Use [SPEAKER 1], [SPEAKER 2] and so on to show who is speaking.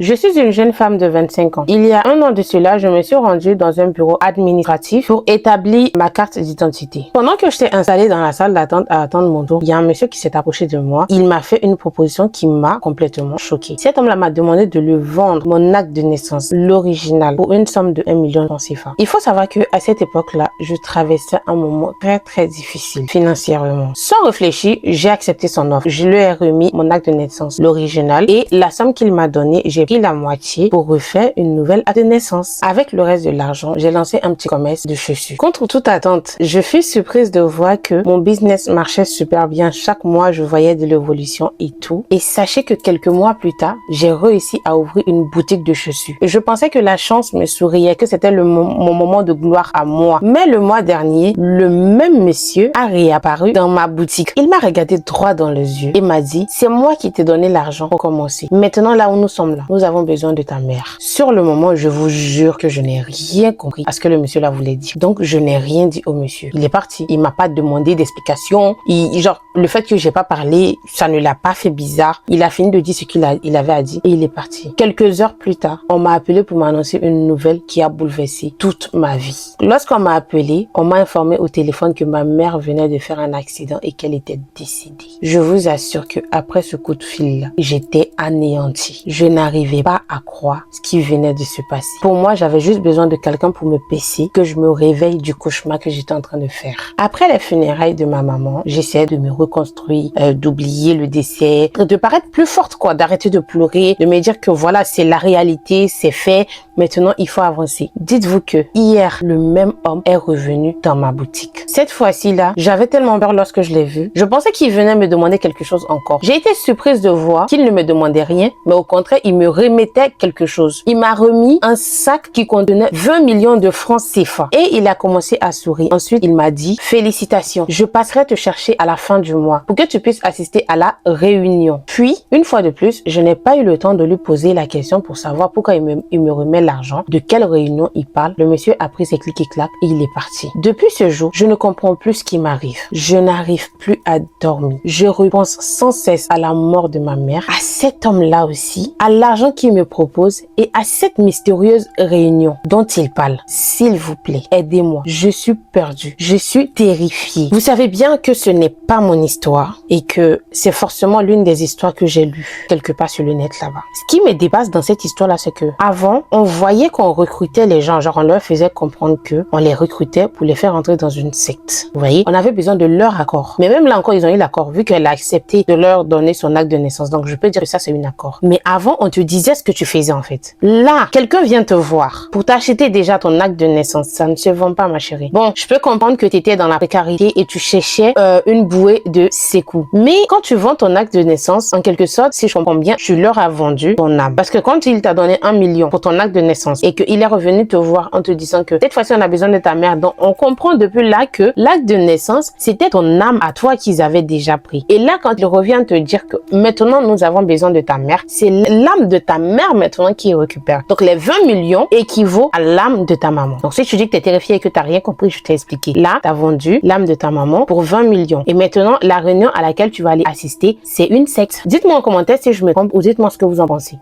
[SPEAKER 1] Je suis une jeune femme de 25 ans. Il y a un an de cela, je me suis rendue dans un bureau administratif pour établir ma carte d'identité. Pendant que j'étais installée dans la salle d'attente à attendre mon tour, il y a un monsieur qui s'est approché de moi. Il m'a fait une proposition qui m'a complètement choquée. Cet homme-là m'a demandé de lui vendre mon acte de naissance, l'original, pour une somme de 1 million de francs CFA. Il faut savoir que à cette époque-là, je traversais un moment très difficile financièrement. Sans réfléchir, j'ai accepté son offre. Je lui ai remis mon acte de naissance, l'original, et la somme qu'il m'a donnée, j'ai pris la moitié pour refaire une nouvelle acte de naissance. Avec le reste de l'argent, j'ai lancé un petit commerce de chaussures. Contre toute attente, je fus surprise de voir que mon business marchait super bien. Chaque mois, je voyais de l'évolution et tout. Et sachez que quelques mois plus tard, j'ai réussi à ouvrir une boutique de chaussures. Je pensais que la chance me souriait, que c'était mon moment de gloire à moi. Mais le mois dernier, le même monsieur a réapparu dans ma boutique. Il m'a regardé droit dans les yeux et m'a dit, c'est moi qui t'ai donné l'argent pour commencer. Maintenant, là où nous sommes là, nous avons besoin de ta mère. Sur le moment, je vous jure que je n'ai rien compris à ce que le monsieur là voulait dire. Donc, je n'ai rien dit au monsieur. Il est parti. Il m'a pas demandé d'explication. Genre, le fait que j'ai pas parlé, ça ne l'a pas fait bizarre. Il a fini de dire ce qu'il avait à dire et il est parti. Quelques heures plus tard, on m'a appelé pour m'annoncer une nouvelle qui a bouleversé toute ma vie. Lorsqu'on m'a appelé, on m'a informé au téléphone que ma mère venait de faire un accident et qu'elle était décédée. Je vous assure que après ce coup de fil, j'étais anéantie. Je n'arrivais pas à croire ce qui venait de se passer. Pour moi, j'avais juste besoin de quelqu'un pour me paisser, que je me réveille du cauchemar que j'étais en train de faire. Après les funérailles de ma maman, j'essayais de me reconstruire, d'oublier le décès, de paraître plus forte, quoi, d'arrêter de pleurer, de me dire que voilà, c'est la réalité, c'est fait. Maintenant, il faut avancer. Dites-vous que hier, le même homme est revenu dans ma boutique. Cette fois-ci là, j'avais tellement peur lorsque je l'ai vu. Je pensais qu'il venait me demander quelque chose encore. J'ai été surprise de voir qu'il ne me demandait rien, mais au contraire, il me remettait quelque chose. Il m'a remis un sac qui contenait 20 millions de francs CFA. Et il a commencé à sourire. Ensuite, il m'a dit, félicitations, je passerai te chercher à la fin du mois pour que tu puisses assister à la réunion. Puis, une fois de plus, je n'ai pas eu le temps de lui poser la question pour savoir pourquoi il me remet l'argent, de quelle réunion il parle. Le monsieur a pris ses clics et claques et il est parti. Depuis ce jour, je ne comprends plus ce qui m'arrive. Je n'arrive plus à dormir. Je repense sans cesse à la mort de ma mère, à cet homme-là aussi, à l'argent qu'il me propose et à cette mystérieuse réunion dont il parle. S'il vous plaît, aidez-moi. Je suis perdue. Je suis terrifiée. Vous savez bien que ce n'est pas mon histoire et que c'est forcément l'une des histoires que j'ai lues quelque part sur le net là-bas. Ce qui me dépasse dans cette histoire-là, c'est que avant, on voyait qu'on recrutait les gens, genre on leur faisait comprendre que on les recrutait pour les faire entrer dans une secte. Vous voyez, on avait besoin de leur accord. Mais même là encore, ils ont eu l'accord vu qu'elle a accepté de leur donner son acte de naissance. Donc je peux dire que ça c'est un accord. Mais avant, on te disait ce que tu faisais en fait. Là, quelqu'un vient te voir pour t'acheter déjà ton acte de naissance. Ça ne se vend pas, ma chérie. Bon, je peux comprendre que tu étais dans la précarité et tu cherchais une bouée de secours. Mais quand tu vends ton acte de naissance, en quelque sorte, si je comprends bien, tu leur as vendu ton âme. Parce que quand il t'a donné 1 million pour ton acte de naissance et qu'il est revenu te voir en te disant que cette fois-ci on a besoin de ta mère, donc on comprend depuis là que l'acte de naissance c'était ton âme à toi qu'ils avaient déjà pris. Et là quand il revient te dire que maintenant nous avons besoin de ta mère, c'est l'âme de ta mère maintenant qui récupère. Donc les 20 millions équivaut à l'âme de ta maman. Donc si tu dis que tu es terrifié et que tu n'as rien compris, je t'ai expliqué. Là, tu as vendu l'âme de ta maman pour 20 millions. Et maintenant, la réunion à laquelle tu vas aller assister, c'est une secte. Dites-moi en commentaire si je me trompe ou dites-moi ce que vous en pensez.